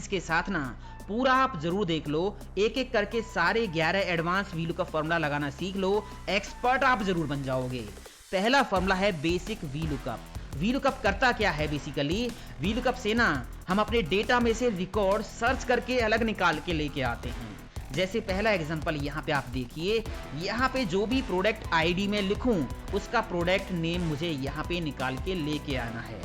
Guidance के साथ ना पूरा आप जरूर देख लो, एक एक करके सारे 11 एडवांस वीलुकअप फॉर्मूला लगाना सीख लो, एक्सपर्ट आप जरूर बन जाओगे। पहला फॉर्मूला है बेसिक वीलुकअप। वीलुकअप करता क्या है? बेसिकली वीलुकअप से ना हम अपने डेटा में से रिकॉर्ड सर्च करके अलग निकाल के लेके आते हैं। जैसे पहला एग्जांपल यहाँ पे आप देखिए, यहाँ पे जो भी प्रोडक्ट आईडी में लिखूं उसका प्रोडक्ट नेम मुझे यहाँ पे निकाल के लेके आना है।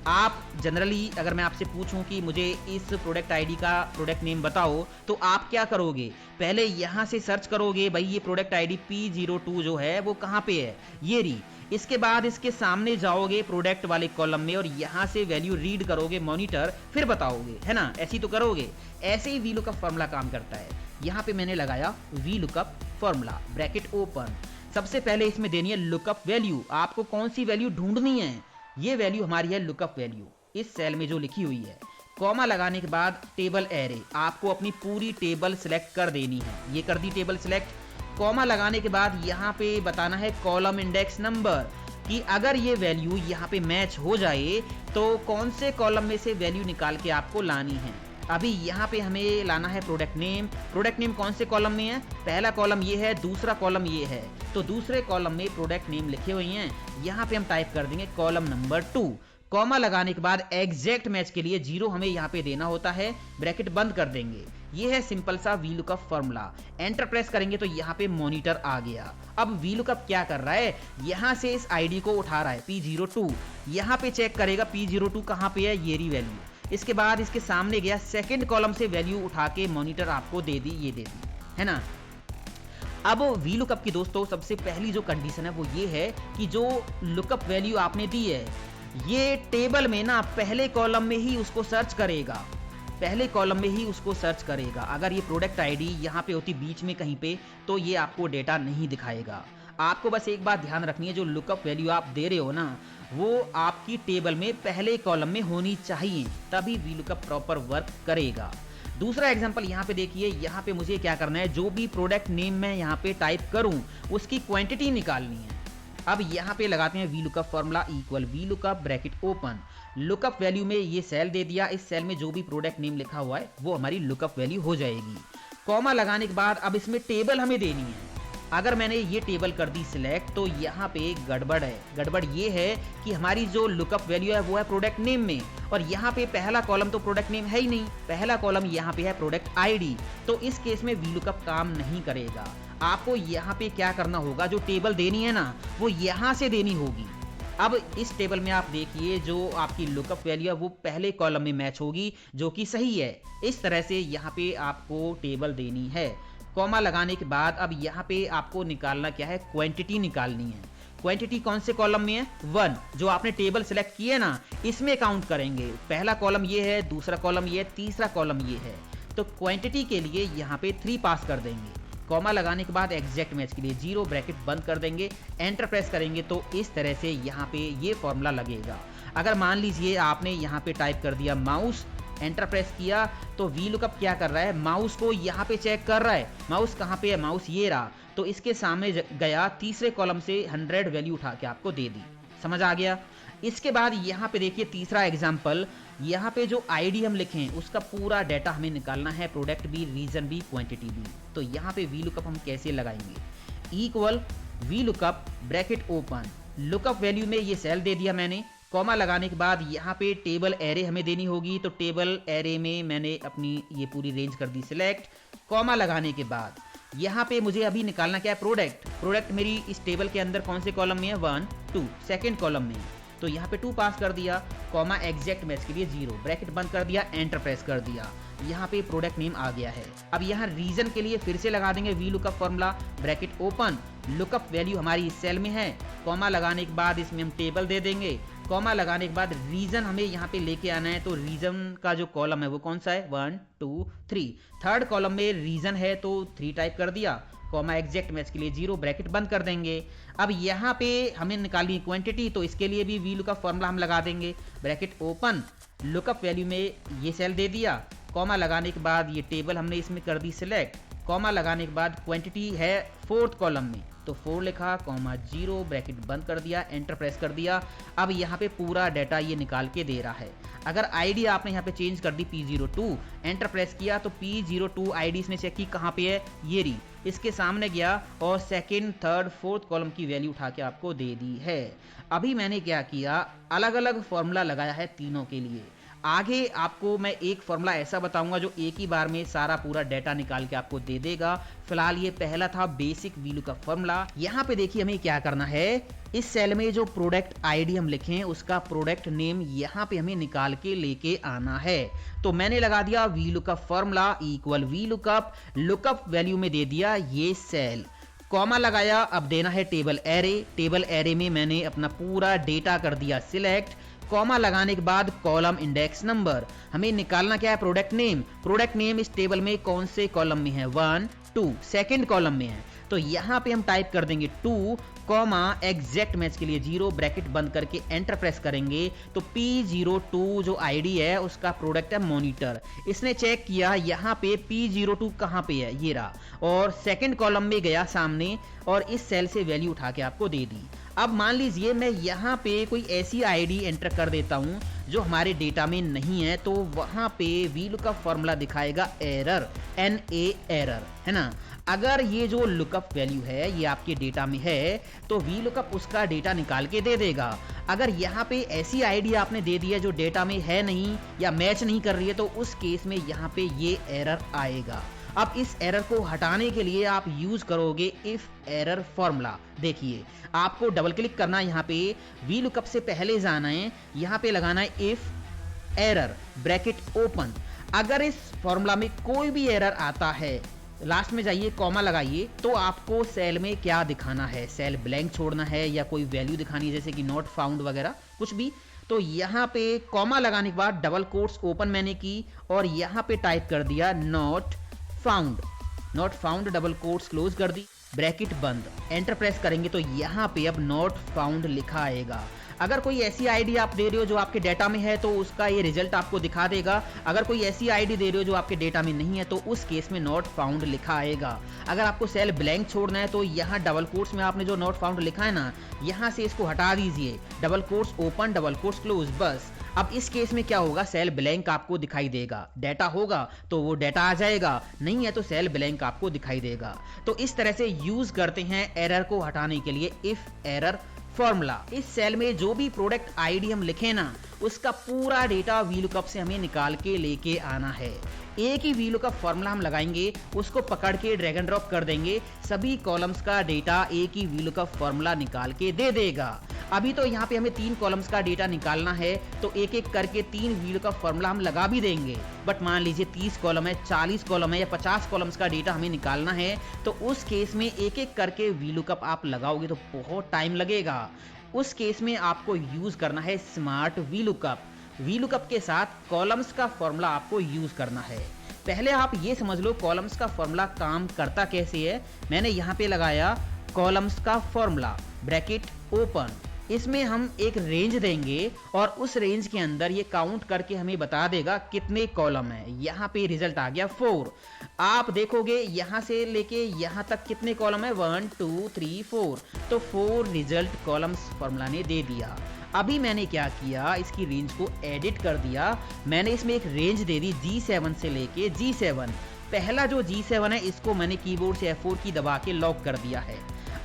आप जनरली अगर मैं आपसे पूछूं कि मुझे इस प्रोडक्ट आईडी का प्रोडक्ट नेम बताओ, तो आप क्या करोगे? पहले यहाँ से सर्च करोगे, भाई ये प्रोडक्ट आईडी P02 जो है वो कहाँ पे है, ये रही। इसके बाद इसके सामने जाओगे प्रोडक्ट वाले कॉलम में और यहाँ से वैल्यू रीड करोगे मॉनिटर, फिर बताओगे, है ना? ऐसी तो करोगे। ऐसे ही वीलुकअप फॉर्मूला काम करता है। यहाँ पे मैंने लगाया वीलुकअप फॉर्मूला, ब्रैकेट ओपन। सबसे पहले इसमें देनी है लुकअप वैल्यू। आपको कौन सी वैल्यू ढूंढनी है? ये वैल्यू हमारी है लुकअप वैल्यू, इस सेल में जो लिखी हुई है। कॉमा लगाने के बाद टेबल एरे, आपको अपनी पूरी टेबल सिलेक्ट कर देनी है। ये कर दी टेबल सिलेक्ट। कॉमा लगाने के बाद यहाँ पे बताना है कॉलम इंडेक्स नंबर, कि अगर ये वैल्यू यहाँ पे मैच हो जाए तो कौन से कॉलम में से वैल्यू निकाल के आपको लानी है। अभी यहाँ पे हमें लाना है प्रोडक्ट नेम। प्रोडक्ट नेम कौन से कॉलम में है? पहला कॉलम ये है, दूसरा कॉलम ये है, तो दूसरे कॉलम में प्रोडक्ट नेम लिखे हुए हैं। यहाँ पे हम टाइप कर देंगे कॉलम नंबर 2। कॉमा लगाने के बाद एग्जैक्ट मैच के लिए 0 हमें यहाँ पे देना होता है, ब्रैकेट बंद कर देंगे। ये है सिंपल सा वीलुकअप फॉर्मूला। एंटर प्रेस करेंगे तो यहाँ पे मॉनिटर आ गया। अब वीलुकअप क्या कर रहा है? यहाँ से इस आईडी को उठा रहा है P02, यहाँ पे चेक करेगा P02 कहाँ पे है, ये रही वैल्यू। इसके बाद इसके सामने गया, सेकंड कॉलम से वैल्यू उठा के मॉनिटर आपको दे दी, ये दे दी, है ना? अब वीलुकअप की दोस्तों सबसे पहली जो कंडीशन है वो ये है कि जो लुकअप वैल्यू आपने दी है, ये टेबल में ना पहले कॉलम में ही उसको सर्च करेगा, पहले कॉलम में ही उसको सर्च करेगा। अगर ये प्रोडक्ट आईडी यहाँ पे होती बीच में कहीं पे, तो ये आपको डेटा नहीं दिखाएगा। आपको बस एक बात ध्यान रखनी है, जो लुकअप वैल्यू आप दे रहे हो ना, वो आपकी टेबल में पहले कॉलम में होनी चाहिए, तभी वीलुकअप प्रॉपर वर्क करेगा। दूसरा एग्जांपल यहाँ पे देखिए, यहाँ पे मुझे क्या करना है, जो भी प्रोडक्ट नेम मैं यहाँ पे टाइप करूँ उसकी क्वांटिटी निकालनी है। अब यहाँ पे लगाते हैं VLOOKUP formula equal VLOOKUP bracket open. Lookup value में ये सेल दे दिया, इस सेल में जो भी प्रोडक्ट नेम लिखा हुआ है वो हमारी लुकअप वैल्यू हो जाएगी। कॉमा लगाने के बाद अब इसमें टेबल हमें देनी है। अगर मैंने ये टेबल कर दी सिलेक्ट, तो यहाँ पे गड़बड़ है। गड़बड़ ये है कि हमारी जो लुकअप वैल्यू है वो है प्रोडक्ट नेम में, और यहाँ पे पहला कॉलम तो प्रोडक्ट नेम है ही नहीं, पहला कॉलम यहाँ पे है प्रोडक्ट आईडी। तो इस केस में वीलुकअप काम नहीं करेगा। आपको यहाँ पे क्या करना होगा, जो टेबल देनी है ना वो यहाँ से देनी होगी। अब इस टेबल में आप देखिए, जो आपकी लुकअप वैल्यू है वो पहले कॉलम में मैच होगी, जो कि सही है। इस तरह से यहाँ पे आपको टेबल देनी है। कॉमा लगाने के बाद अब यहाँ पे आपको निकालना क्या है, क्वांटिटी निकालनी है। क्वांटिटी कौन से कॉलम में है? 1। जो आपने टेबल सेलेक्ट किए ना, इसमें काउंट करेंगे। पहला कॉलम ये है, दूसरा कॉलम ये है, तीसरा कॉलम ये है। तो क्वांटिटी के लिए यहाँ पे 3 पास कर देंगे। कॉमा लगाने के बाद एग्जैक्ट मैच के लिए 0, ब्रैकेट बंद कर देंगे। एंटर प्रेस करेंगे तो इस तरह से यहाँ पे ये फॉर्मूला लगेगा। अगर मान लीजिए आपने यहाँ पे टाइप कर दिया माउस, एंटर प्रेस किया, तो वीलुकअप क्या कर रहा है, माउस को यहाँ पे चेक कर रहा है। माउस कहाँ पे है? माउस ये रहा। तो इसके सामने गया, तीसरे कॉलम से 100 वैल्यू उठा के आपको दे दी। समझ आ गया? इसके बाद यहाँ पे देखिए तीसरा एग्जाम्पल, यहाँ पे जो आईडी हम लिखें उसका पूरा डाटा हमें निकालना है, प्रोडक्ट भी, रीजन भी, क्वांटिटी भी। तो यहाँ पे वीलुकअप हम कैसे लगाएंगे, equal VLOOKUP bracket open. Lookup value में ये सेल दे दिया मैंने। कॉमा लगाने के बाद यहाँ पे टेबल एरे हमें देनी होगी, तो टेबल एरे में मैंने अपनी ये पूरी रेंज कर दी सिलेक्ट। कॉमा लगाने के बाद यहाँ पे मुझे अभी निकालना क्या है, प्रोडक्ट। प्रोडक्ट मेरी इस टेबल के अंदर कौन से कॉलम में है? 1, 2, सेकेंड कॉलम में। तो यहाँ पे 2 पास कर दिया। कॉमा एग्जैक्ट मैच के लिए 0, ब्रैकेट बंद कर दिया, एंटर प्रेस कर दिया। यहाँ पे प्रोडक्ट नेम आ गया है। अब यहाँ रीजन के लिए फिर से लगा देंगे VLOOKUP formula, bracket open. Lookup value हमारी इस सेल में है। कॉमा लगाने के बाद इसमें हम टेबल दे देंगे। कॉमा लगाने के बाद रीजन हमें यहाँ पे लेके आना है, तो रीजन का जो कॉलम है वो कौन सा है? 1, 2, 3। थर्ड कॉलम में रीजन है तो 3 टाइप कर दिया। कॉमा एग्जैक्ट मैच के लिए 0, ब्रैकेट बंद कर देंगे। अब यहाँ पे हमें निकालनी क्वांटिटी, तो इसके लिए भी वीलुकअप फॉर्मूला हम लगा देंगे, ब्रैकेट ओपन। लुकअप वैल्यू में ये सेल दे दिया। कॉमा लगाने के बाद ये टेबल हमने इसमें कर दी सिलेक्ट। कॉमा लगाने के बाद क्वांटिटी है 4th कॉलम में, तो 4 लिखा, कॉमा 0, ब्रैकेट बंद कर दिया, एंटर प्रेस कर दिया। अब यहाँ पे पूरा डाटा ये निकाल के दे रहा है। अगर आईडी आपने यहाँ पे चेंज कर दी P02, एंटर प्रेस किया तो P02 आईडी इसने चेक की कहाँ पे है, ये रही, इसके सामने गया और सेकंड, थर्ड, फोर्थ कॉलम की वैल्यू उठा के आपको दे दी है। अभी मैंने क्या किया, अलग अलग फॉर्मूला लगाया है तीनों के लिए। आगे आपको मैं एक फॉर्मूला ऐसा बताऊंगा जो एक ही बार में सारा पूरा डाटा निकाल के आपको दे देगा। फिलहाल ये पहला था बेसिक वीलू का फॉर्मूला। यहाँ पे देखिए हमें क्या करना है, इस सेल में जो प्रोडक्ट आईडी हम लिखें उसका प्रोडक्ट नेम यहाँ पे हमें निकाल के लेके आना है। तो मैंने लगा दिया VLOOKUP formula equal VLOOKUP, lookup value में दे दिया ये सेल, कॉमा लगाया। अब देना है टेबल एरे, टेबल एरे में मैंने अपना पूरा डेटा कर दिया सिलेक्ट, कॉमा लगाने के बाद कॉलम इंडेक्स नंबर। हमें निकालना क्या है, प्रोडक्ट नेम। प्रोडक्ट नेम इस टेबल में कौन से कॉलम में है, 1, 2, सेकंड कॉलम में है। तो यहाँ पे हम टाइप कर देंगे 2, कॉमा एग्जैक्ट मैच के लिए 0, ब्रैकेट बंद करके एंटर प्रेस करेंगे तो P02 जो आईडी है उसका प्रोडक्ट है मॉनिटर। इसने चेक किया यहाँ पे P02 कहाँ पे है, ये रहा, और सेकंड कॉलम में गया सामने और इस सेल से वैल्यू उठा के आपको दे दी। अब मान लीजिए मैं यहाँ पे कोई ऐसी आईडी एंटर कर देता हूँ जो हमारे डेटा में नहीं है, तो वहाँ पे वीलुकअप फॉर्मूला दिखाएगा एरर, NA एरर, है ना। अगर ये जो लुकअप वैल्यू है ये आपके डेटा में है तो वीलुकअप उसका डेटा निकाल के दे देगा। अगर यहाँ पे ऐसी आईडी आपने दे दी है जो डेटा में है नहीं या मैच नहीं कर रही है तो उस केस में यहाँ पे ये एरर आएगा। अब इस एरर को हटाने के लिए आप यूज करोगे इफ एरर फॉर्मूला। देखिए आपको डबल क्लिक करना है, यहाँ पे वीलुकअप से पहले जाना है, यहाँ पे लगाना है इफ एरर ब्रैकेट ओपन। अगर इस फॉर्मूला में कोई भी एरर आता है, लास्ट में जाइए, कॉमा लगाइए, तो आपको सेल में क्या दिखाना है, सेल ब्लैंक छोड़ना है या कोई वैल्यू दिखानी है जैसे कि नॉट फाउंड वगैरह कुछ भी। तो यहाँ पे कॉमा लगाने के बाद डबल कोट्स ओपन मैंने की और यहाँ पे टाइप कर दिया not found, not found, double quotes close कर दी, ब्रैकेट बंद, एंटर प्रेस करेंगे तो यहाँ पे अब नॉट फाउंड लिखा आएगा। अगर कोई ऐसी आईडी आप दे रहे हो जो आपके डेटा में है तो उसका ये रिजल्ट आपको दिखा देगा। अगर कोई ऐसी आईडी दे रहे हो जो आपके डेटा में नहीं है तो उस केस में नॉट फाउंड लिखा आएगा। अगर आपको सेल ब्लैंक छोड़ना है तो यहाँ डबल कोट्स में आपने जो नॉट फाउंड लिखा है ना, यहाँ से इसको हटा दीजिए, double quotes open, double quotes close, बस। अब इस केस में क्या होगा, सेल ब्लैंक आपको दिखाई देगा। डाटा होगा तो वो डाटा आ जाएगा, नहीं है तो सेल ब्लैंक आपको दिखाई देगा। तो इस तरह से यूज करते हैं एरर को हटाने के लिए इफ एरर फॉर्मूला। इस सेल में जो भी प्रोडक्ट आईडी हम लिखे ना उसका पूरा डेटा वीलुकअप से हमें निकाल के लेके आना है। एक ही वीलुकअप फॉर्मूला हम लगाएंगे, उसको पकड़ के ड्रैग एंड ड्रॉप कर देंगे, सभी कॉलम्स का डेटा एक ही वीलुकअप फॉर्मूला निकाल के दे देगा। अभी तो यहाँ पे हमें 3 कॉलम्स का डेटा निकालना है तो एक एक करके 3 वीलुकअप फॉर्मूला हम लगा भी देंगे। बट मान लीजिए 30 कॉलम है, 40 कॉलम है या 50 कॉलम्स का डेटा हमें निकालना है तो उस केस में एक एक करके वीलुकअप आप लगाओगे तो बहुत टाइम लगेगा। उस केस में आपको यूज करना है स्मार्ट वीलुकअप। वीलुकअप के साथ कॉलम्स का फॉर्मूला आपको यूज करना है। पहले आप ये समझ लो कॉलम्स का फॉर्मूला काम करता कैसे है। मैंने यहाँ पे लगाया कॉलम्स का फॉर्मूला ब्रैकेट ओपन, इसमें हम एक रेंज देंगे और उस रेंज के अंदर ये काउंट करके हमें बता देगा कितने कॉलम है। यहाँ पे रिजल्ट आ गया 4। आप देखोगे यहाँ से लेके यहाँ तक कितने कॉलम है, 1 2 3 4, तो 4 रिजल्ट कॉलम्स फॉर्मूला ने दे दिया। अभी मैंने क्या किया, इसकी रेंज को एडिट कर दिया। मैंने इसमें एक रेंज दे दी G7 से लेके G7। पहला जो G7 है इसको मैंने कीबोर्ड से F4 की दबा के लॉक कर दिया है।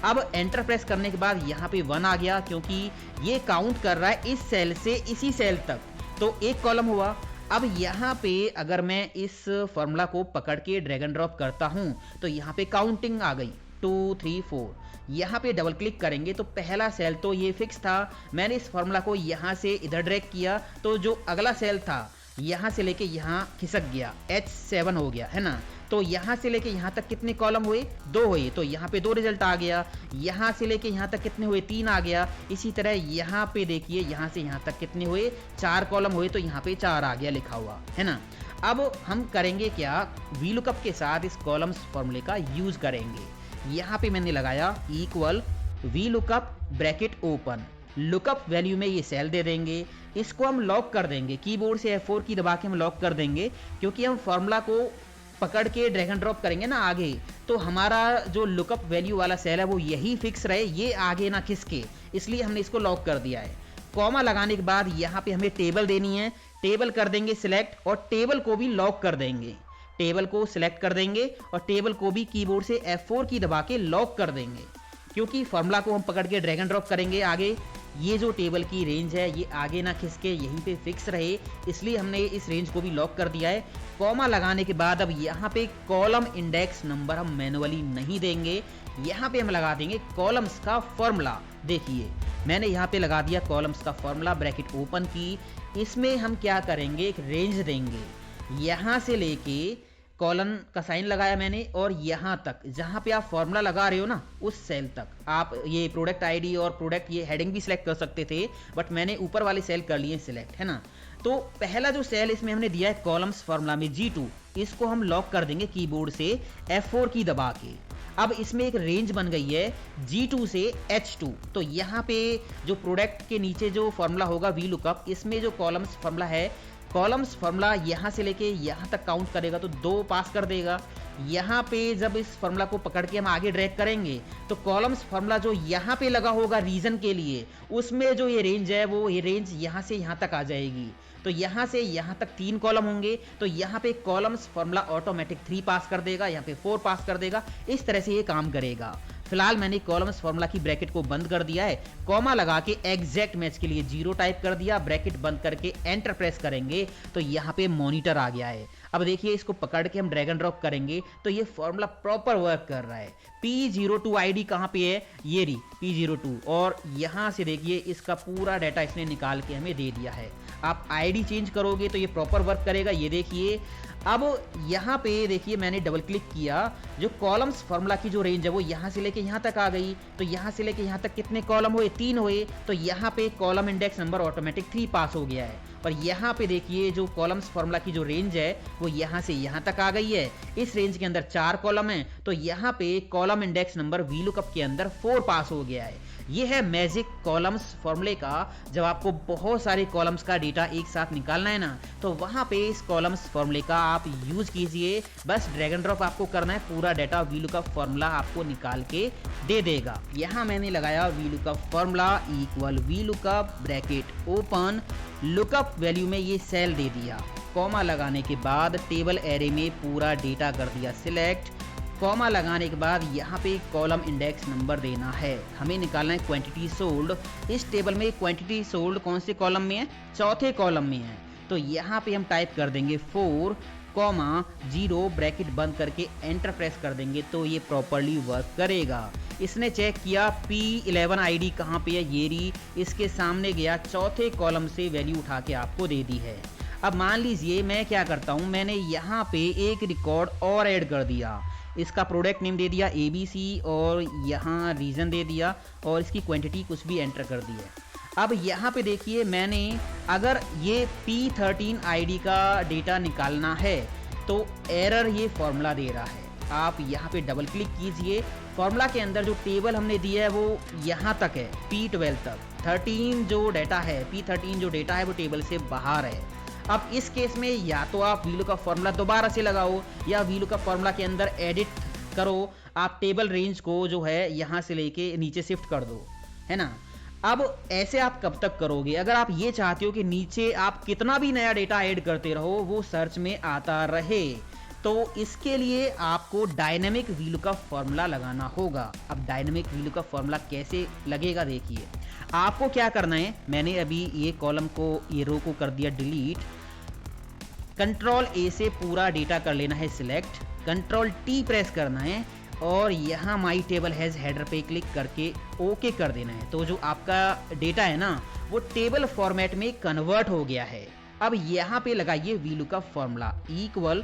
अब एंटर प्रेस करने के बाद यहाँ पे 1 आ गया क्योंकि ये काउंट कर रहा है इस सेल से इसी सेल तक, तो एक कॉलम हुआ। अब यहाँ पे अगर मैं इस फॉर्मूला को पकड़ के ड्रैग एंड ड्रॉप करता हूँ तो यहाँ पे काउंटिंग आ गई 2 3 4। यहाँ पे डबल क्लिक करेंगे तो पहला सेल तो ये फिक्स था, मैंने इस फॉर्मूला को यहाँ से इधर ड्रैग किया तो जो अगला सेल था यहाँ से लेके यहाँ खिसक गया, H7 हो गया, है ना। तो यहाँ से लेके यहाँ तक कितने कॉलम हुए, 2 हुए, तो यहाँ पे 2 रिजल्ट आ गया। यहाँ से लेके यहाँ तक कितने हुए, 3 आ गया। इसी तरह यहाँ पे देखिए यहाँ से यहाँ तक कितने हुए, 4 कॉलम हुए, तो यहाँ पे 4 आ गया लिखा हुआ, है ना। अब हम करेंगे क्या, वीलुकअप के साथ इस कॉलम्स फॉर्मूले का यूज करेंगे। यहाँ पे मैंने लगाया equal VLOOKUP bracket open, lookup value में ये सेल दे देंगे, इसको हम लॉक कर देंगे, कीबोर्ड से F4 की दबा के हम लॉक कर देंगे क्योंकि हम फॉर्मूला को पकड़ के ड्रैग एंड ड्रॉप करेंगे ना आगे, तो हमारा जो लुकअप वैल्यू वाला सेल है वो यही फिक्स रहे, ये आगे ना खिसके, इसलिए हमने इसको लॉक कर दिया है। कॉमा लगाने के बाद यहाँ पे हमें टेबल देनी है, टेबल कर देंगे सिलेक्ट और टेबल को भी लॉक कर देंगे। टेबल को सिलेक्ट कर देंगे और टेबल को भी कीबोर्ड से F4 की दबा के लॉक कर देंगे, क्योंकि फॉर्मूला को हम पकड़ के ड्रैग एंड ड्रॉप करेंगे आगे, ये जो टेबल की रेंज है ये आगे ना खिसके, यहीं पे फिक्स रहे, इसलिए हमने इस रेंज को भी लॉक कर दिया है। कॉमा लगाने के बाद अब यहाँ पे कॉलम इंडेक्स नंबर हम मैनुअली नहीं देंगे, यहाँ पे हम लगा देंगे कॉलम्स का फॉर्मूला। देखिए मैंने यहाँ पे लगा दिया कॉलम्स का फॉर्मूला, ब्रैकेट ओपन की। इसमें हम क्या करेंगे, एक रेंज देंगे, यहाँ से लेके कॉलन का साइन लगाया मैंने और यहाँ तक जहाँ पे आप फॉर्मूला लगा रहे हो ना उस सेल तक। आप ये प्रोडक्ट आईडी और प्रोडक्ट ये हेडिंग भी सिलेक्ट कर सकते थे, बट मैंने ऊपर वाले सेल कर लिए सिलेक्ट, है ना। तो पहला जो सेल इसमें हमने दिया है कॉलम्स फॉर्मूला में G2, इसको हम लॉक कर देंगे कीबोर्ड से F4 की दबा के। अब इसमें एक रेंज बन गई है G2 से H2, तो यहाँ पे जो प्रोडक्ट के नीचे जो फॉर्मूला होगा VLOOKUP, इसमें जो कॉलम्स फॉर्मूला है, कॉलम्स फॉर्मूला यहाँ से लेके यहाँ तक काउंट करेगा तो 2 पास कर देगा। यहाँ पे जब इस फॉर्मूला को पकड़ के हम आगे ड्रैग करेंगे तो कॉलम्स फॉर्मूला जो यहाँ पे लगा होगा रीजन के लिए, उसमें जो ये रेंज है वो ये रेंज यहाँ से यहाँ तक आ जाएगी। तो यहाँ से यहाँ तक 3 कॉलम होंगे, तो यहाँ पे कॉलम्स फॉर्मूला ऑटोमेटिक 3 पास कर देगा, यहाँ पे 4 पास कर देगा। इस तरह से ये काम करेगा। फिलहाल मैंने कॉलम्स फॉर्मूला की ब्रैकेट को बंद कर दिया है, कॉमा लगा के एग्जैक्ट मैच के लिए 0 टाइप कर दिया, ब्रैकेट बंद करके एंटर प्रेस करेंगे तो यहाँ पे मॉनिटर आ गया है। अब देखिए इसको पकड़ के हम ड्रैग एंड ड्रॉप करेंगे तो ये फॉर्मूला प्रॉपर वर्क कर रहा है। P02 आईडी कहाँ पे है, ये रही P02, और यहाँ से देखिए इसका पूरा डाटा इसने निकाल के हमें दे दिया है। आप आईडी चेंज करोगे तो ये प्रॉपर वर्क करेगा। ये देखिए अब यहाँ पे देखिए मैंने डबल क्लिक किया, जो कॉलम्स फॉर्मूला की जो रेंज है वो यहाँ से लेके यहाँ तक आ गई। तो यहाँ से लेके यहाँ तक कितने कॉलम हुए, 3 हुए। तो यहाँ पे कॉलम इंडेक्स नंबर ऑटोमेटिक 3 पास हो गया है। और यहाँ पे देखिए जो कॉलम्स फॉर्मूला की जो रेंज है वो यहाँ से यहाँ तक आ गई है। इस रेंज के अंदर 4 कॉलम है, तो यहाँ पे कॉलम इंडेक्स नंबर VLOOKUP के अंदर 4 पास हो गया है। ये है मैजिक कॉलम्स फॉर्मूले का। जब आपको बहुत सारे कॉलम्स का डेटा एक साथ निकालना है ना, तो वहाँ पे इस कॉलम्स फॉर्मूले का आप यूज कीजिए। बस ड्रैग एंड ड्रॉप आपको करना है, पूरा डाटा VLOOKUP फॉर्मूला आपको निकाल के दे देगा। यहाँ मैंने लगाया VLOOKUP formula equal VLOOKUP bracket open, lookup value में ये सेल दे दिया, कॉमा लगाने के बाद टेबल एरे में पूरा डेटा कर दिया सिलेक्ट। कॉमा लगाने के बाद यहाँ पे कॉलम इंडेक्स नंबर देना है, हमें निकालना है क्वांटिटी सोल्ड। इस टेबल में क्वांटिटी सोल्ड कौन से कॉलम में है, चौथे कॉलम में है। तो यहाँ पे हम टाइप कर देंगे 4, 0 ब्रैकेट बंद करके एंटर प्रेस कर देंगे तो ये प्रॉपरली वर्क करेगा। इसने चेक किया P11 आईडी कहाँ पे है, ये रही, इसके सामने गया, चौथे कॉलम से वैल्यू उठा के आपको दे दी है। अब मान लीजिए मैं क्या करता हूँ, मैंने यहाँ पे एक रिकॉर्ड और ऐड कर दिया, इसका प्रोडक्ट नेम दे दिया ABC और यहाँ रीजन दे दिया और इसकी क्वांटिटी कुछ भी एंटर कर दी है। अब यहाँ पे देखिए मैंने अगर ये P13 आईडी का डेटा निकालना है तो एरर ये फॉर्मूला दे रहा है। आप यहाँ पे डबल क्लिक कीजिए, फॉर्मूला के अंदर जो टेबल हमने दिया है वो यहाँ तक है, P12 तक। 13 जो डेटा है, P13 जो डेटा है वो टेबल से बाहर है। अब इस केस में या तो आप VLOOKUP फॉर्मूला दोबारा से लगाओ या VLOOKUP फॉर्मूला के अंदर एडिट करो, आप टेबल रेंज को जो है यहाँ से लेके नीचे शिफ्ट कर दो, है ना। अब ऐसे आप कब तक करोगे, अगर आप ये चाहते हो कि नीचे आप कितना भी नया डेटा ऐड करते रहो वो सर्च में आता रहे, तो इसके लिए आपको डायनेमिक VLOOKUP फॉर्मूला लगाना होगा। अब डायनेमिक VLOOKUP फॉर्मूला कैसे लगेगा देखिए, आपको क्या करना है, मैंने अभी ये कॉलम को, ये रो को कर दिया डिलीट, कंट्रोल A से पूरा डेटा कर लेना है सिलेक्ट, कंट्रोल T प्रेस करना है और यहाँ माई टेबल हैज हेडर पे क्लिक करके ओके कर देना है। तो जो आपका डेटा है ना वो टेबल फॉर्मेट में कन्वर्ट हो गया है। अब यहाँ पे लगाइए VLOOKUP formula equal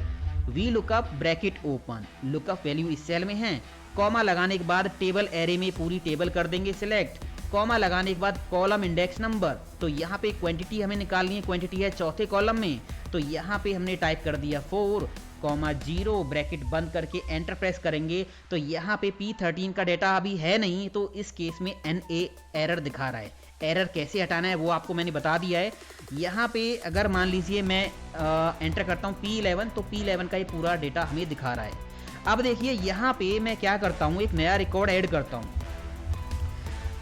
VLOOKUP bracket open, lookup value इस सेल में है, कॉमा लगाने के बाद टेबल एरे में पूरी टेबल कर देंगे सिलेक्ट, कॉमा लगाने के बाद कॉलम इंडेक्स नंबर, तो यहाँ पे क्वांटिटी हमें निकालनी है, क्वांटिटी है चौथे कॉलम में, तो यहाँ पे हमने टाइप कर दिया 4, 0 ब्रैकेट बंद करके एंटर प्रेस करेंगे तो यहाँ पे P13 का डेटा अभी है नहीं, तो इस केस में NA एरर दिखा रहा है। एरर कैसे हटाना है वो आपको मैंने बता दिया है। यहाँ पे अगर मान लीजिए मैं एंटर करता हूँ P11, तो P11 का ये पूरा डेटा हमें दिखा रहा है। अब देखिए यहाँ पे मैं क्या करता हूँ, एक नया रिकॉर्ड ऐड करता हूँ।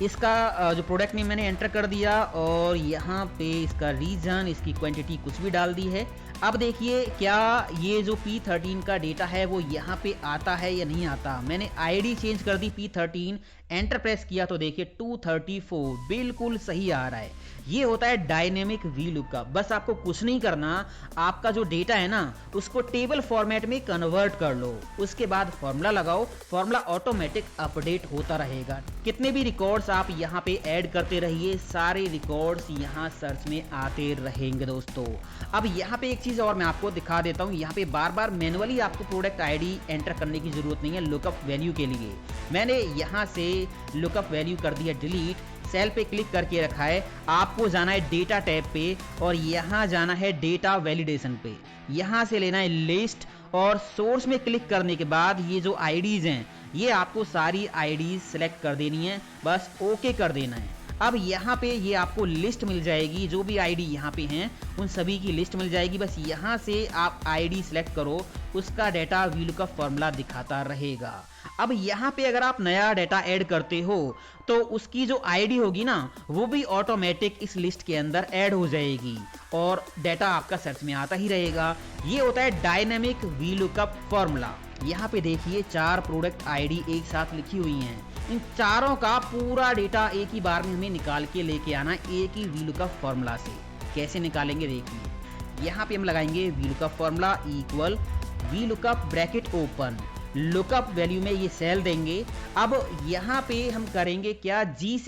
इसका जो प्रोडक्ट नेम मैंने एंटर कर दिया और यहाँ पे इसका रीजन, इसकी क्वांटिटी कुछ भी डाल दी है। अब देखिए क्या ये जो P13 का डेटा है वो यहाँ पे आता है या नहीं आता। मैंने आईडी चेंज कर दी P13, एंटर प्रेस किया तो देखिए 234 बिल्कुल सही आ रहा है। ये होता है डायनेमिक वीलुकअप। बस आपको कुछ नहीं करना, आपका जो डेटा है ना उसको टेबल फॉर्मेट में कन्वर्ट कर लो, उसके बाद फॉर्मूला लगाओ, फॉर्मूला ऑटोमेटिक अपडेट होता रहेगा। कितने भी रिकॉर्ड्स आप यहाँ पे ऐड करते रहिए, सारे रिकॉर्ड्स यहाँ सर्च में आते रहेंगे दोस्तों। अब यहाँ पे एक चीज़ और मैं आपको दिखा देता हूँ, यहाँ पे बार बार मैनुअली आपको प्रोडक्ट आईडी एंटर करने की जरूरत नहीं है लुकअप वैल्यू के लिए। मैंने यहाँ से लुकअप वैल्यू कर दिया डिलीट, सेल पे क्लिक करके रखा है। आपको जाना है डेटा टैब पे और यहाँ जाना है डेटा वैलिडेशन पे, यहाँ से लेना है लिस्ट और सोर्स में क्लिक करने के बाद ये जो आईडीज हैं ये आपको सारी आईडीज सेलेक्ट कर देनी है, बस ओके कर देना है। अब यहाँ पे ये आपको लिस्ट मिल जाएगी, जो भी आईडी यहाँ पे हैं उन सभी की लिस्ट मिल जाएगी। बस यहाँ से आप आईडी सेलेक्ट करो, उसका डेटा वीलुकअप फॉर्मूला दिखाता रहेगा। अब यहाँ पे अगर आप नया डेटा ऐड करते हो तो उसकी जो आईडी होगी ना वो भी ऑटोमेटिक इस लिस्ट के अंदर ऐड हो जाएगी और डेटा आपका सर्च में आता ही रहेगा। ये होता है डायनेमिक वीलुकअप फॉर्मूला। यहाँ पे देखिए 4 प्रोडक्ट आईडी एक साथ लिखी हुई हैं, इन चारों का पूरा डेटा एक ही बार में हमें निकाल के लेके आना एक ही वीलुकअप फॉर्मूला से। कैसे निकालेंगे देखिए, यहाँ पे हम लगाएंगे VLOOKUP formula equal VLOOKUP bracket open, lookup value में ये सेल देंगे। अब यहाँ पे हम करेंगे क्या, जी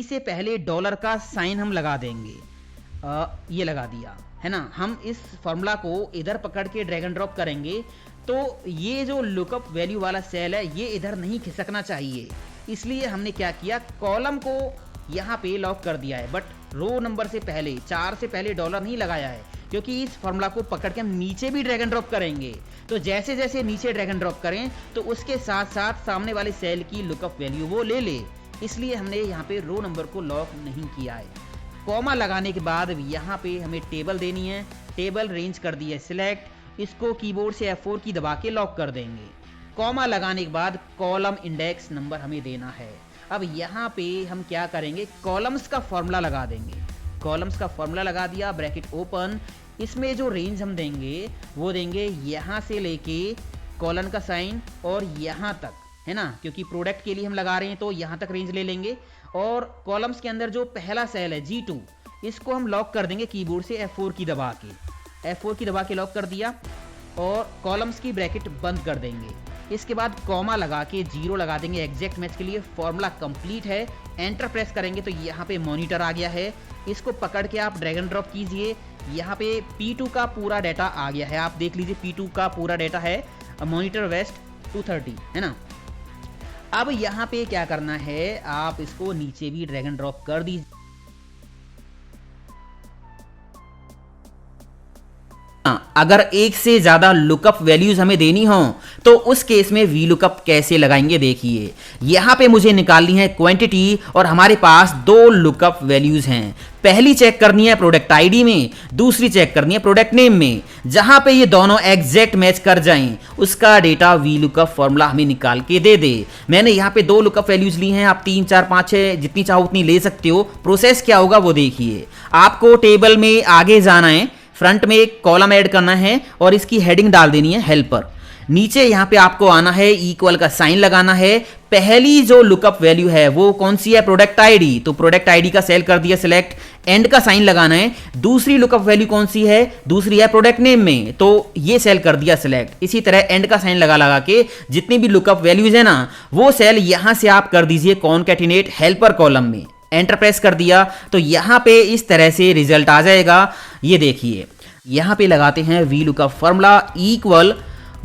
से पहले डॉलर का साइन हम लगा देंगे। ये लगा दिया है ना। हम इस फॉर्मूला को इधर पकड़ के ड्रैग एंड ड्रॉप करेंगे तो ये जो लुकअप वैल्यू वाला सेल है ये इधर नहीं खिसकना चाहिए, इसलिए हमने क्या किया, कॉलम को यहाँ पे लॉक कर दिया है, बट रो नंबर से पहले 4 से पहले डॉलर नहीं लगाया है, क्योंकि इस फॉर्मूला को पकड़ के हम नीचे भी ड्रैग एंड ड्रॉप करेंगे। तो जैसे जैसे नीचे ड्रैग एंड ड्रॉप करें तो उसके साथ साथ सामने वाले सेल की लुकअप वैल्यू वो ले ले, इसलिए हमने यहाँ पे रो नंबर को लॉक नहीं किया है। कॉमा लगाने के बाद यहाँ पे हमें टेबल देनी है, टेबल रेंज कर दी है सिलेक्ट, इसको कीबोर्ड से F4 की दबा के लॉक कर देंगे। कॉमा लगाने के बाद कॉलम इंडेक्स नंबर हमें देना है। अब यहाँ पे हम क्या करेंगे, कॉलम्स का फॉर्मूला लगा देंगे। कॉलम्स का फॉर्मूला लगा दिया, ब्रैकेट ओपन, इसमें जो रेंज हम देंगे वो देंगे यहाँ से लेके कॉलन का साइन और यहाँ तक, है ना, क्योंकि प्रोडक्ट के लिए हम लगा रहे हैं तो यहाँ तक रेंज ले लेंगे। और कॉलम्स के अंदर जो पहला सेल है G2, इसको हम लॉक कर देंगे कीबोर्ड से F4 की दबा के, F4 की दबा के लॉक कर दिया और कॉलम्स की ब्रैकेट बंद कर देंगे। इसके बाद कॉमा लगा के 0 लगा देंगे एग्जैक्ट मैच के लिए। फॉर्मूला कंप्लीट है, एंटर प्रेस करेंगे तो यहाँ पे मॉनिटर आ गया है, इसको पकड़ के आप ड्रैग एंड ड्रॉप कीजिए। यहाँ पे P2 का पूरा डाटा आ गया है, आप देख लीजिए P2 का पूरा डाटा है, मॉनिटर वेस्ट 230, है ना। अब यहाँ पे क्या करना है, आप इसको नीचे भी ड्रैग एंड ड्रॉप कर दीजिए। अगर एक से ज्यादा लुकअप वैल्यूज हमें देनी हो तो उस केस में वी लुकअप कैसे लगाएंगे देखिए। यहां पे मुझे निकालनी है क्वांटिटी और हमारे पास 2 लुकअप वैल्यूज हैं। पहली चेक करनी है प्रोडक्ट आईडी में, दूसरी चेक करनी है प्रोडक्ट नेम में। जहां पे ये दोनों एग्जैक्ट मैच कर जाएं उसका डेटा वी लुकअप फॉर्मूला हमें निकाल के दे दे। मैंने यहाँ पे 2 लुकअप वैल्यूज ली हैं, आप 3, 4, 5, 6 जितनी चाहो उतनी ले सकते हो। प्रोसेस क्या होगा वो देखिए। आपको टेबल में आगे जाना है, फ्रंट में एक कॉलम ऐड करना है और इसकी हेडिंग डाल देनी है हेल्पर। नीचे यहाँ पे आपको आना है, इक्वल का साइन लगाना है। पहली जो लुकअप वैल्यू है वो कौन सी है, प्रोडक्ट आईडी, तो प्रोडक्ट आईडी का सेल कर दिया सिलेक्ट, एंड का साइन लगाना है। दूसरी लुकअप वैल्यू कौन सी है, दूसरी है प्रोडक्ट नेम में, तो ये सेल कर दिया सिलेक्ट। इसी तरह एंड का साइन लगा के जितनी भी लुकअप वैल्यूज है ना वो सेल यहां से आप कर दीजिए कॉनकैटिनेट हेल्पर कॉलम में। एंटर प्रेस कर दिया तो यहाँ पे इस तरह से रिजल्ट आ जाएगा। ये देखिए यहाँ पे लगाते हैं V lookup formula equal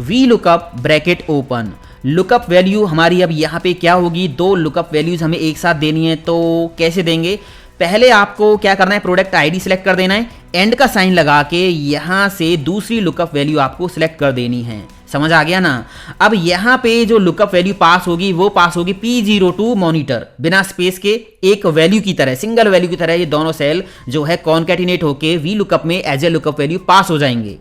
V lookup bracket open. Lookup value हमारी अब यहाँ पे क्या होगी, 2 लुकअप वैल्यूज हमें एक साथ देनी है। तो कैसे देंगे, पहले आपको क्या करना है, प्रोडक्ट आईडी सेलेक्ट कर देना है, एंड का साइन लगा के यहाँ से दूसरी लुकअप वैल्यू आपको सिलेक्ट कर देनी है। समझ आ गया ना। अब यहाँ पे जो लुकअप वैल्यू पास होगी वो पास होगी P02 मॉनिटर, बिना स्पेस के एक वैल्यू की तरह, सिंगल वैल्यू की तरह ये दोनों सेल जो है कॉन्कैटिनेट होके वी लुकअप में as a lookup value pass हो जाएंगे।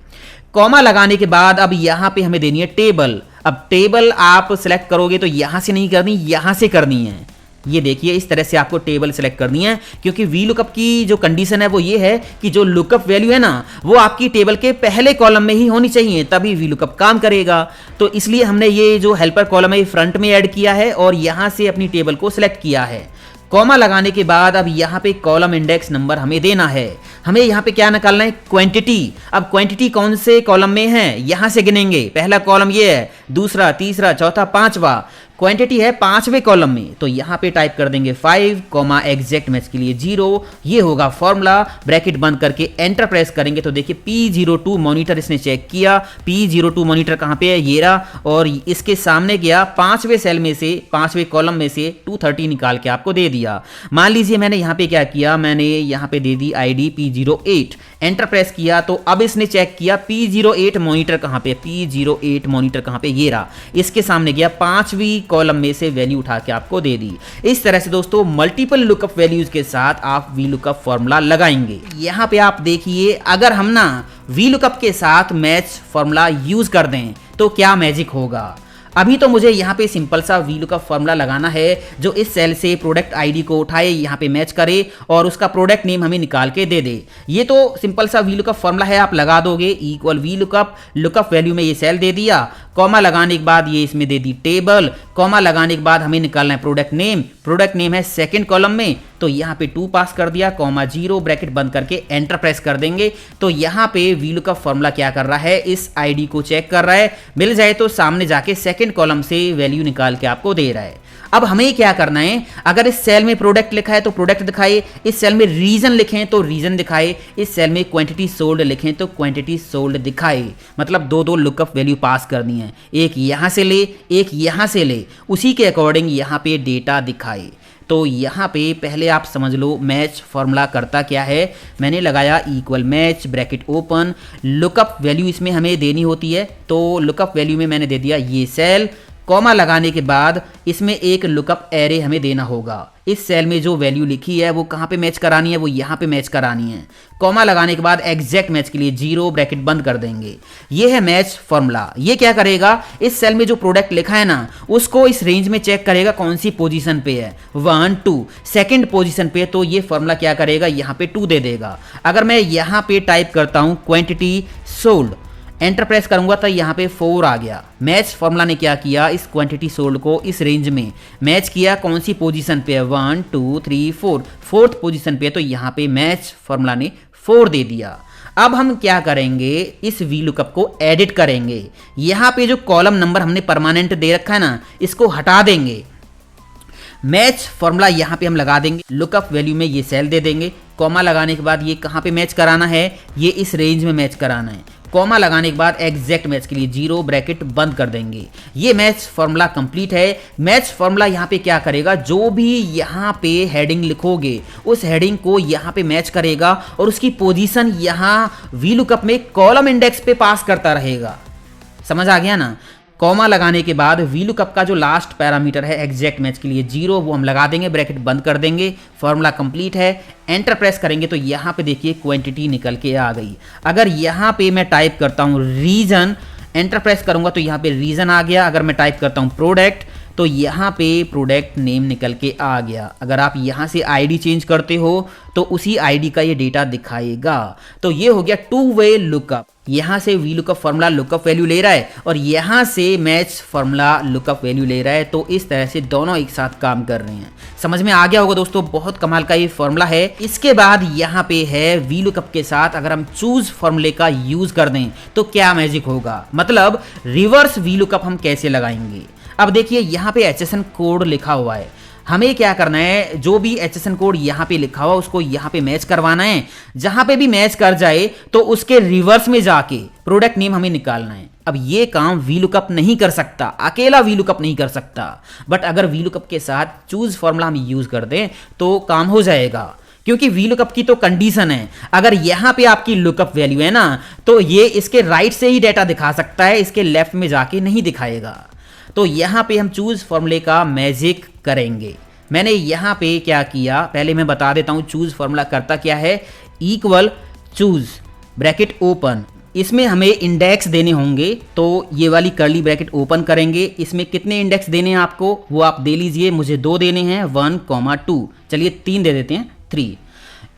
कॉमा लगाने के बाद अब यहाँ पे हमें देनी है टेबल। अब टेबल आप सिलेक्ट करोगे तो यहाँ से नहीं करनी, यहाँ से करनी है। ये देखिए इस तरह से आपको टेबल सेलेक्ट करनी है, क्योंकि वी लुकअप की जो कंडीशन है वो ये है कि जो लुकअप वैल्यू है ना वो आपकी टेबल के पहले कॉलम में ही होनी चाहिए, तभी वी लुकअप काम करेगा। तो इसलिए हमने ये जो हेल्पर कॉलम है फ्रंट में ऐड किया है और यहां से अपनी टेबल को सिलेक्ट किया है। कॉमा लगाने के बाद अब यहाँ पे कॉलम इंडेक्स नंबर हमें देना है। हमें यहाँ पे क्या निकालना है, क्वांटिटी। अब क्वांटिटी कौन से कॉलम में है, यहां से गिनेंगे। पहला कॉलम ये है, दूसरा, तीसरा, चौथा, पांचवा। क्वांटिटी है पांचवें कॉलम में, तो यहाँ पे टाइप कर देंगे 5 कॉमा एग्जैक्ट मैच के लिए 0। ये होगा फॉर्मूला। ब्रैकेट बंद करके एंटर प्रेस करेंगे तो देखिए P02 मॉनिटर इसने चेक किया। P02 मॉनिटर कहाँ पे है, ये रहा, और इसके सामने गया पांचवें सेल में से, पांचवें कॉलम में से 230 निकाल के आपको दे दिया। मान लीजिए मैंने यहाँ पे क्या किया, मैंने यहाँ पे दे दी ID P08, एंटर प्रेस किया तो अब इसने चेक किया P08 मॉनिटर कहाँ पे, P08 मॉनिटर कहाँ पे, ये रहा। इसके सामने गया, पांचवी कॉलम में से वैल्यू उठा के आपको दे दी। इस तरह से दोस्तों मल्टीपल लुकअप वैल्यूज के साथ आप वी लुकअप फॉर्मूला लगाएंगे। यहाँ पे आप देखिए, अगर हम ना वी लुकअप के साथ मैच फॉर्मूला यूज कर दें तो क्या मैजिक होगा। अभी तो मुझे यहाँ पे सिंपल सा वी लुकअप फॉर्मूला लगाना है जो इस सेल से प्रोडक्ट आईडी को उठाए, यहाँ पे मैच करे और उसका प्रोडक्ट नेम हमें निकाल के दे दे। ये तो सिंपल सा वी लुकअप फॉर्मूला है, आप लगा दोगे equal V lookup, lookup value में ये सेल दे दिया, कॉमा लगाने के बाद ये इसमें दे दी टेबल, कॉमा लगाने के बाद हमें निकालना है प्रोडक्ट नेम है सेकंड कॉलम में, तो यहाँ पे 2 पास कर दिया, कॉमा 0, ब्रैकेट बंद करके एंटर प्रेस कर देंगे। तो यहाँ पे वी लुकअप फॉर्मूला क्या कर रहा है, इस आईडी को चेक कर रहा है, मिल जाए तो सामने जाके सेकंड कॉलम से वैल्यू निकाल के आपको दे रहा है। अब हमें क्या करना है, अगर इस सेल में प्रोडक्ट लिखा है तो प्रोडक्ट दिखाए, इस सेल में रीजन लिखें तो रीजन दिखाए, इस सेल में क्वांटिटी सोल्ड लिखें तो क्वांटिटी सोल्ड दिखाए। मतलब दो लुकअप वैल्यू पास करनी है, एक यहां से ले, एक यहां से ले, उसी के अकॉर्डिंग यहां पे डेटा दिखाए। तो यहाँ पे पहले आप समझ लो मैच फॉर्मूला करता क्या है। मैंने लगाया equal match, bracket open, lookup value इसमें हमें देनी होती है, तो लुकअप वैल्यू में मैंने दे दिया ये सेल, कॉमा लगाने के बाद इसमें एक लुकअप एरे हमें देना होगा। इस सेल में जो वैल्यू लिखी है वो कहाँ पे मैच करानी है, वो यहाँ पे मैच करानी है। कॉमा लगाने के बाद एग्जैक्ट मैच के लिए 0, ब्रैकेट बंद कर देंगे। ये है मैच फॉर्मूला। ये क्या करेगा, इस सेल में जो प्रोडक्ट लिखा है ना उसको इस रेंज में चेक करेगा कौन सी पोजीशन पे है, 1 2 सेकंड पोजीशन पे, तो ये फॉर्मूला क्या करेगा, यहाँ पे 2 दे देगा। अगर मैं यहाँ पे टाइप करता हूँ क्वांटिटी सोल्ड, एंटर प्रेस करूंगा तो यहाँ पे 4 आ गया। मैच फॉर्मूला ने क्या किया, इस क्वांटिटी सोल्ड को इस रेंज में मैच किया, कौन सी पोजीशन पे है, 1 2 3 4, फोर्थ पोजीशन पे है, तो यहाँ पे मैच फॉर्मूला ने 4 दे दिया। अब हम क्या करेंगे, इस वी लुकअप को एडिट करेंगे। यहाँ पे जो कॉलम नंबर हमने परमानेंट दे रखा है ना, इसको हटा देंगे। मैच फॉर्मूला यहाँ पे हम लगा देंगे, लुकअप वैल्यू में ये सेल दे देंगे, कॉमा लगाने के बाद ये कहाँ पे मैच कराना है, ये इस रेंज में मैच कराना है। कॉमा लगाने के बाद एग्जैक्ट मैच के लिए 0, ब्रैकेट बंद कर देंगे। ये मैच फॉर्मूला कंप्लीट है। मैच फॉर्मूला यहाँ पे क्या करेगा, जो भी यहाँ पे हेडिंग लिखोगे उस हेडिंग को यहाँ पे मैच करेगा और उसकी पोजीशन यहाँ वी लुकअप में कॉलम इंडेक्स पे पास करता रहेगा। समझ आ गया ना। कॉमा लगाने के बाद वी लुकअप का जो लास्ट पैरामीटर है एग्जैक्ट मैच के लिए 0, वो हम लगा देंगे, ब्रैकेट बंद कर देंगे। फॉर्मूला कंप्लीट है। एंटर प्रेस करेंगे तो यहाँ पे देखिए क्वांटिटी निकल के आ गई। अगर यहाँ पे मैं टाइप करता हूँ रीजन, एंटर प्रेस करूंगा तो यहाँ पे रीजन आ गया। अगर मैं टाइप करता हूँ प्रोडक्ट तो यहाँ पे प्रोडक्ट नेम निकल के आ गया। अगर आप यहाँ से आईडी चेंज करते हो तो उसी आईडी का ये डेटा दिखाएगा। तो ये हो गया 2 वे लुकअप। यहाँ से V lookup formula lookup value ले रहा है और यहाँ से मैच फॉर्मूला लुकअप वैल्यू ले रहा है। तो इस तरह से दोनों एक साथ काम कर रहे हैं। समझ में आ गया होगा दोस्तों, बहुत कमाल का ये फॉर्मूला है। इसके बाद यहाँ पे है वी लुकअप के साथ अगर हम चूज फॉर्मूले का यूज कर दें तो क्या मैजिक होगा, मतलब रिवर्स वी लुकअप हम कैसे लगाएंगे। अब देखिए यहाँ पे HSN कोड लिखा हुआ है। हमें क्या करना है, जो भी HSN कोड यहाँ पे लिखा हुआ उसको यहाँ पे मैच करवाना है। जहां पे भी मैच कर जाए तो उसके रिवर्स में जाके प्रोडक्ट नेम हमें निकालना है। अब ये काम वी लुकअप नहीं कर सकता, अकेला वी लुकअप नहीं कर सकता, बट अगर वी लुकअप के साथ चूज फॉर्मूला हम यूज कर दें तो काम हो जाएगा। क्योंकि वी लुकअप की तो कंडीशन है, अगर यहाँ पे आपकी लुकअप वैल्यू है ना तो ये इसके राइट से ही डेटा दिखा सकता है, इसके लेफ्ट में जाके नहीं दिखाएगा। तो यहाँ पे हम चूज फॉर्मूले का मैजिक करेंगे। मैंने यहाँ पे क्या किया, पहले मैं बता देता हूँ चूज फॉर्मूला करता क्या है। इक्वल चूज ब्रैकेट ओपन, इसमें हमें इंडेक्स देने होंगे, तो ये वाली कर्ली ब्रैकेट ओपन करेंगे। इसमें कितने इंडेक्स देने हैं आपको वो आप दे लीजिए, मुझे 2 देने हैं 1, 2, चलिए 3 दे देते हैं 3।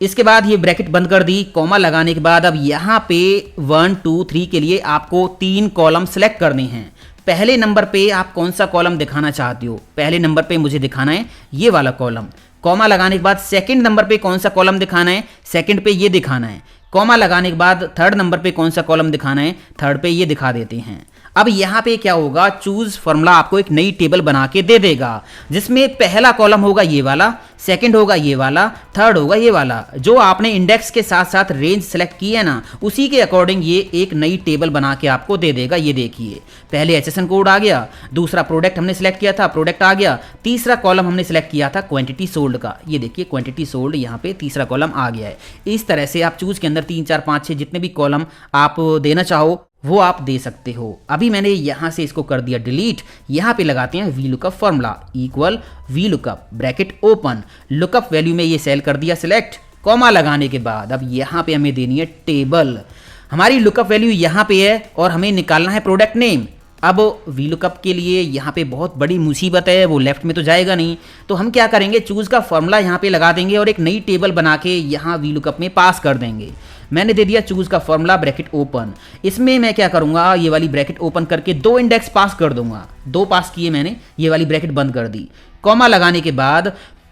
इसके बाद ये ब्रैकेट बंद कर दी, कॉमा लगाने के बाद अब यहाँ पे 1, 2, 3 के लिए आपको 3 कॉलम सेलेक्ट करने हैं। पहले नंबर पे आप कौन सा कॉलम दिखाना चाहते हो, पहले नंबर पे मुझे दिखाना है ये वाला कॉलम। कॉमा लगाने के बाद सेकंड नंबर पे कौन सा कॉलम दिखाना है, सेकंड पे ये दिखाना है। कॉमा लगाने के बाद थर्ड नंबर पे कौन सा कॉलम दिखाना है, थर्ड पे ये दिखा देते हैं। अब यहाँ पे क्या होगा, चूज फॉर्मूला आपको एक नई टेबल बना के दे देगा, जिसमें पहला कॉलम होगा ये वाला, सेकंड होगा ये वाला, थर्ड होगा ये वाला। जो आपने इंडेक्स के साथ साथ रेंज सेलेक्ट की है ना, उसी के अकॉर्डिंग ये एक नई टेबल बना के आपको दे देगा। ये देखिए, पहले HSN कोड आ गया, दूसरा प्रोडक्ट हमने सेलेक्ट किया था, प्रोडक्ट आ गया, तीसरा कॉलम हमने सेलेक्ट किया था क्वांटिटी सोल्ड का। ये देखिए क्वांटिटी सोल्ड, यहाँ पे तीसरा कॉलम आ गया है। इस तरह से आप चूज के अंदर 3, 4, 5, 6 जितने भी कॉलम आप देना चाहो वो आप दे सकते हो। अभी मैंने यहाँ से इसको कर दिया डिलीट। यहाँ पे लगाते हैं V lookup formula equal V lookup bracket open, lookup value में ये सेल कर दिया सिलेक्ट, कॉमा लगाने के बाद अब यहाँ पे हमें देनी है टेबल। हमारी लुकअप वैल्यू यहाँ पे है और हमें निकालना है प्रोडक्ट नेम। अब वी लुकअप के लिए यहाँ पे बहुत बड़ी मुसीबत है, वो लेफ्ट में तो जाएगा नहीं, तो हम क्या करेंगे, चूज का फॉर्मूला यहाँ पे लगा देंगे और एक नई टेबल बना के यहाँ वी लुकअप में पास कर देंगे। मैंने दे दिया चूज का फॉर्मूला ब्रैकेट ओपन। इसमें मैं क्या करूंगा, ये वाली ब्रैकेट ओपन करके 2 इंडेक्स पास कर दूंगा। 2 पास किए मैंने, ये वाली ब्रैकेट बंद कर दी। कॉमा लगाने के बाद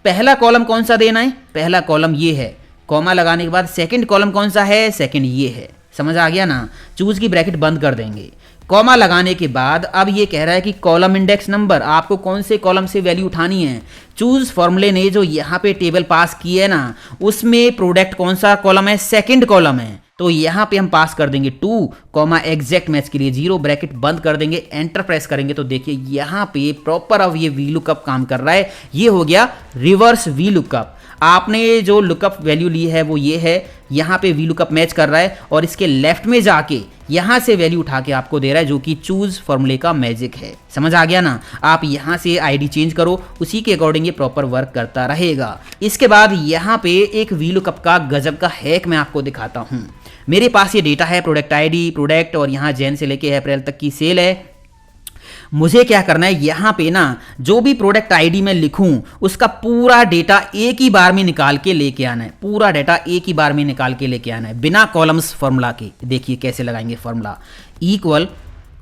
पहला कॉलम कौन सा देना है, पहला कॉलम ये है। कॉमा लगाने के बाद सेकंड कॉलम कौन सा है, सेकंड ये है। समझ आ गया ना, चूज की ब्रैकेट बंद कर देंगे। कॉमा लगाने के बाद अब ये कह रहा है कि कॉलम इंडेक्स नंबर, आपको कौन से कॉलम से वैल्यू उठानी है। चूज फॉर्मूले ने जो यहाँ पे टेबल पास की है ना, उसमें प्रोडक्ट कौन सा कॉलम है, सेकंड कॉलम है, तो यहाँ पे हम पास कर देंगे 2, एग्जैक्ट मैच के लिए 0, ब्रैकेट बंद कर देंगे, एंटर प्रेस करेंगे तो देखिए यहाँ पे प्रॉपर अब ये वी लुकअप काम कर रहा है। ये हो गया रिवर्स वी लुकअप। आपने जो लुकअप वैल्यू ली है वो ये है, यहाँ पे वी लुकअप मैच कर रहा है और इसके लेफ्ट में जाके यहाँ से वैल्यू उठा के आपको दे रहा है, जो कि चूज फॉर्मूले का मैजिक है। समझ आ गया ना, आप यहाँ से आईडी चेंज करो, उसी के अकॉर्डिंग ये प्रॉपर वर्क करता रहेगा। इसके बाद यहाँ पे एक वी लुकअप का गजब का हैक मैं आपको दिखाता हूँ। मेरे पास ये डेटा है, प्रोडक्ट आईडी, प्रोडक्ट और यहाँ जैन से लेके अप्रैल तक की सेल है। मुझे क्या करना है, यहाँ पे ना जो भी प्रोडक्ट आईडी मैं लिखूं उसका पूरा डेटा एक ही बार में निकाल के लेके आना है, पूरा डेटा एक ही बार में निकाल के लेके आना है बिना कॉलम्स फॉर्मूला के। देखिए कैसे लगाएंगे formula, equal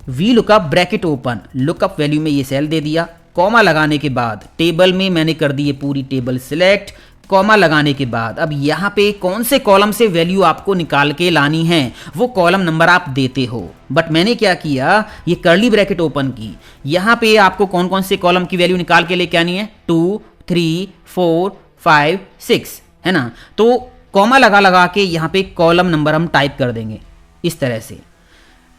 V lookup bracket open, lookup value में ये सेल दे दिया, कॉमा लगाने के बाद टेबल में मैंने कर दी ये पूरी टेबल सिलेक्ट, कॉमा लगाने के बाद अब यहाँ पे कौन से कॉलम से वैल्यू आपको निकाल के लानी है वो कॉलम नंबर आप देते हो। बट मैंने क्या किया, ये कर्ली ब्रैकेट ओपन की, यहाँ पे आपको कौन कौन से कॉलम की वैल्यू निकाल के लेके आनी है, 2, 3, 4, 5, 6 है ना। तो कॉमा लगा के यहाँ पे कॉलम नंबर हम टाइप कर देंगे इस तरह से,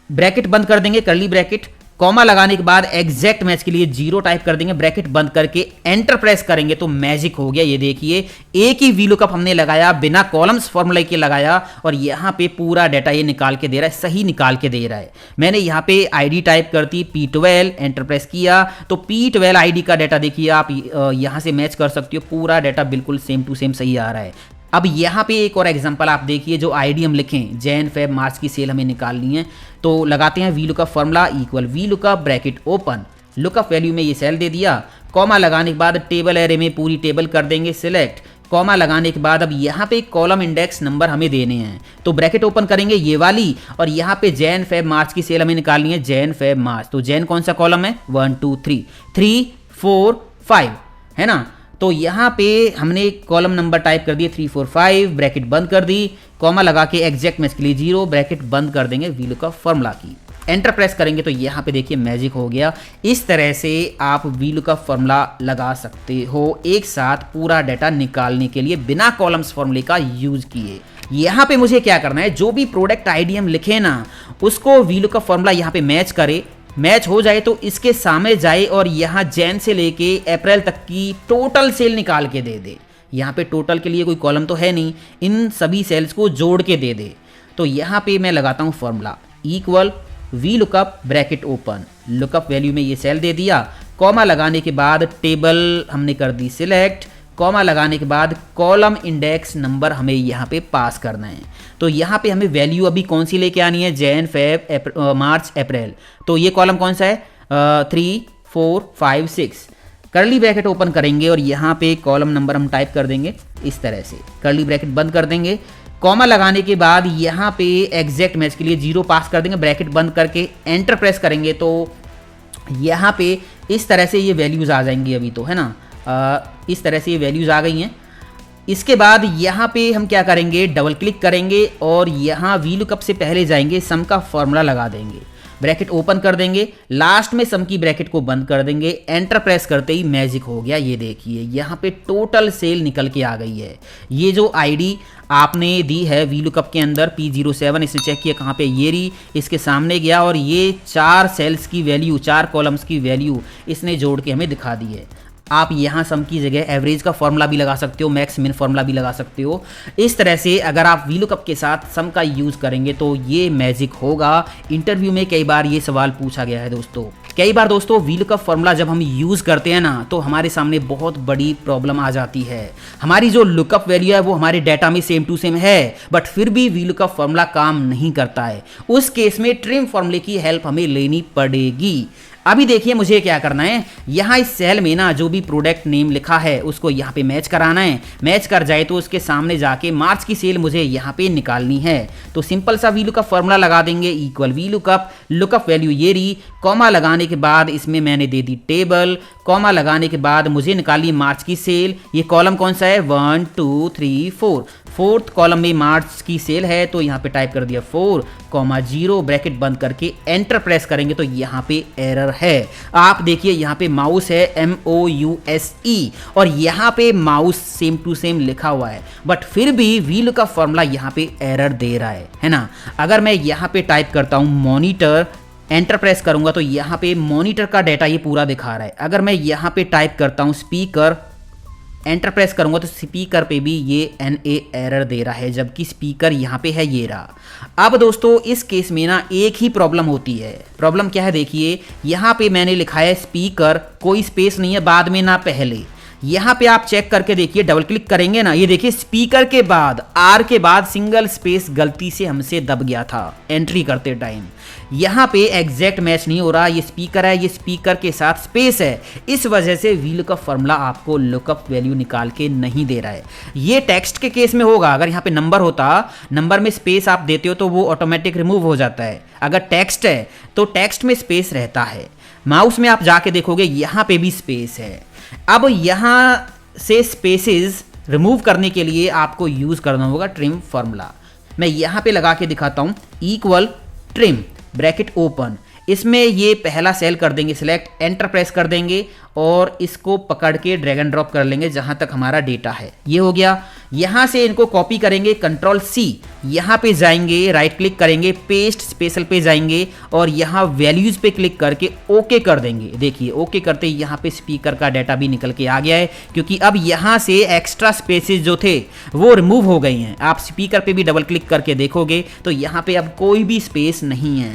ब्रैकेट बंद कर देंगे, कर्ली ब्रैकेट, कॉमा लगाने के बाद एग्जैक्ट मैच के लिए 0 टाइप कर देंगे, ब्रैकेट बंद करके एंटर प्रेस करेंगे तो मैजिक हो गया। ये देखिए एक ही वी लुकअप हमने लगाया, बिना कॉलम्स फॉर्मूला के लगाया और यहाँ पे पूरा डाटा ये निकाल के दे रहा है, सही निकाल के दे रहा है। मैंने यहाँ पे आईडी टाइप करती P12, एंटर प्रेस किया तो P12 आईडी का डाटा देखिए आप यहाँ से मैच कर सकते हो, पूरा डाटा बिल्कुल सेम टू सेम सही आ रहा है। अब यहाँ पे एक और एग्जांपल आप देखिए, जो आईडी हम लिखें, जैन फेब मार्च की सेल हमें निकालनी है, तो लगाते हैं V lookup formula equal V lookup bracket open, lookup value में ये सेल दे दिया, कॉमा लगाने के बाद टेबल एरे में पूरी टेबल कर देंगे सिलेक्ट, कॉमा लगाने के बाद अब यहाँ पे कॉलम इंडेक्स नंबर हमें देने हैं, तो ब्रैकेट ओपन करेंगे ये वाली और यहाँ पे जैन फेब मार्च की सेल हमें निकालनी है, जैन फेब मार्च, तो जैन कौन सा कॉलम है, 1, 2, 3, 4, 5 है ना। तो यहाँ पे हमने कॉलम नंबर टाइप कर दिए 3, 4, 5, ब्रैकेट बंद कर दी, कॉमा लगा के एग्जैक्ट मैच के लिए 0, ब्रैकेट बंद कर देंगे वी लुकअप फॉर्मूला की, एंटर प्रेस करेंगे तो यहाँ पे देखिए मैजिक हो गया। इस तरह से आप वी लुकअप फॉर्मूला लगा सकते हो एक साथ पूरा डाटा निकालने के लिए बिना कॉलम्स फॉर्मूले का यूज किए। यहाँ पे मुझे क्या करना है, जो भी प्रोडक्ट आईडी हम लिखे ना उसको वी लुकअप फॉर्मूला यहाँ पे मैच करे, मैच हो जाए तो इसके सामने जाए और यहाँ जैन से लेके अप्रैल तक की टोटल सेल निकाल के दे दे। यहाँ पे टोटल के लिए कोई कॉलम तो है नहीं, इन सभी सेल्स को जोड़ के दे दे। तो यहाँ पे मैं लगाता हूँ formula equal V lookup bracket open, lookup value में ये सेल दे दिया, कॉमा लगाने के बाद टेबल हमने कर दी सिलेक्ट, कॉमा लगाने के बाद कॉलम इंडेक्स नंबर हमें यहाँ पे पास करना है। तो यहाँ पे हमें वैल्यू अभी कौन सी लेके आनी है, जैन फेब मार्च अप्रैल। तो ये कॉलम कौन सा है, 3 4 5 6। कर्ली ब्रैकेट ओपन करेंगे और यहाँ पे कॉलम नंबर हम टाइप कर देंगे इस तरह से, कर्ली ब्रैकेट बंद कर देंगे, कॉमा लगाने के बाद यहाँ पे एग्जैक्ट मैच के लिए 0 पास कर देंगे, ब्रैकेट बंद करके एंटर प्रेस करेंगे तो यहाँ पे इस तरह से ये वैल्यूज़ आ जाएंगी अभी तो, है ना। इस तरह से ये वैल्यूज़ आ गई हैं। इसके बाद यहाँ पे हम क्या करेंगे, डबल क्लिक करेंगे और यहाँ वी लुकअप से पहले जाएंगे, सम का फॉर्मूला लगा देंगे, ब्रैकेट ओपन कर देंगे, लास्ट में सम की ब्रैकेट को बंद कर देंगे, एंटर प्रेस करते ही मैजिक हो गया। ये देखिए यहाँ पे टोटल सेल निकल के आ गई है। ये जो आईडी आपने दी है वी लुकअप के अंदर P07, इसने चेक किया कहाँ पे, ये रही, इसके सामने गया और ये 4 सेल्स की वैल्यू, 4 कॉलम्स की वैल्यू इसने जोड़ के हमें दिखा दी है। आप यहाँ सम की जगह एवरेज का फॉर्मूला भी लगा सकते हो, मैक्स मिन फॉर्मूला भी लगा सकते हो। इस तरह से अगर आप वी लुकअप के साथ सम का यूज़ करेंगे तो ये मैजिक होगा। इंटरव्यू में कई बार ये सवाल पूछा गया है दोस्तों। कई बार दोस्तों वी लुकअप फॉर्मूला जब हम यूज़ करते हैं ना तो हमारे सामने बहुत बड़ी प्रॉब्लम आ जाती है। हमारी जो लुकअप वैल्यू है वो हमारे डाटा में सेम टू सेम है, बट फिर भी वी लुकअप फॉर्मूला काम नहीं करता है। उस केस में ट्रिम फॉर्मूले की हेल्प हमें लेनी पड़ेगी। अभी देखिए मुझे क्या करना है, यहाँ इस सेल में ना जो भी प्रोडक्ट नेम लिखा है उसको यहाँ पे मैच कराना है। मैच कर जाए तो उसके सामने जाके मार्च की सेल मुझे यहाँ पे निकालनी है। तो सिंपल सा वी लुकअप फॉर्मूला लगा देंगे equal V lookup, lookup value ये रही, कॉमा लगाने के बाद इसमें मैंने दे दी टेबल, कॉमा लगाने के बाद मुझे निकाली मार्च की सेल। ये कॉलम कौन सा है, 1 2 3 4, फोर्थ कॉलम में मार्च की सेल है तो यहाँ पे टाइप कर दिया 4,0, ब्रैकेट बंद करके एंटर प्रेस करेंगे तो यहाँ पे एरर है। आप देखिए यहाँ पे माउस है MOUSE और यहाँ पे माउस सेम टू सेम लिखा हुआ है, बट फिर भी वी लुकअप फॉर्मूला यहाँ पे एरर दे रहा है ना। अगर मैं यहाँ पे टाइप करता हूँ मॉनिटर, एंटर प्रेस करूंगा तो यहाँ पे मॉनिटर का डाटा ये पूरा दिखा रहा है। अगर मैं यहाँ पे टाइप करता हूँ स्पीकर, एंटर प्रेस करूंगा तो स्पीकर पे भी ये NA एरर दे रहा है, जबकि स्पीकर यहाँ पे है ये रहा। अब दोस्तों इस केस में ना एक ही प्रॉब्लम होती है। प्रॉब्लम क्या है, देखिए यहाँ पे मैंने लिखा है स्पीकर, कोई स्पेस नहीं है बाद में ना पहले। यहाँ पे आप चेक करके देखिए, डबल क्लिक करेंगे ना, ये देखिए स्पीकर के बाद R के बाद सिंगल स्पेस गलती से हमसे दब गया था एंट्री करते टाइम। यहाँ पे एग्जैक्ट मैच नहीं हो रहा, ये स्पीकर है, ये स्पीकर के साथ स्पेस है, इस वजह से वी लुकअप फॉर्मूला आपको लुकअप वैल्यू निकाल के नहीं दे रहा है। ये टेक्स्ट के केस में होगा, अगर यहाँ पे नंबर होता, नंबर में स्पेस आप देते हो तो वो ऑटोमेटिक रिमूव हो जाता है। अगर टेक्स्ट है तो टेक्स्ट में स्पेस रहता है। माउस में आप जाके देखोगे यहाँ पे भी स्पेस है। अब यहाँ से स्पेसेस रिमूव करने के लिए आपको यूज करना होगा ट्रिम फॉर्मूला। मैं यहाँ पे लगा के दिखाता हूँ इक्वल ट्रिम ब्रैकेट ओपन, इसमें ये पहला सेल कर देंगे सिलेक्ट, एंटर प्रेस कर देंगे और इसको पकड़ के ड्रैग एंड ड्रॉप कर लेंगे जहां तक हमारा डेटा है। ये हो गया। यहां से इनको कॉपी करेंगे, कंट्रोल C, यहां पे जाएंगे, राइट क्लिक करेंगे, पेस्ट स्पेशल पे जाएंगे और यहां वैल्यूज पे क्लिक करके ओके कर देंगे। देखिए ओके करते ही यहां पे स्पीकर का डाटा भी निकल के आ गया है, क्योंकि अब यहां से एक्स्ट्रा स्पेसेस जो थे वो रिमूव हो गई हैं। आप स्पीकर पे भी डबल क्लिक करके देखोगे तो यहां पे अब कोई भी स्पेस नहीं है।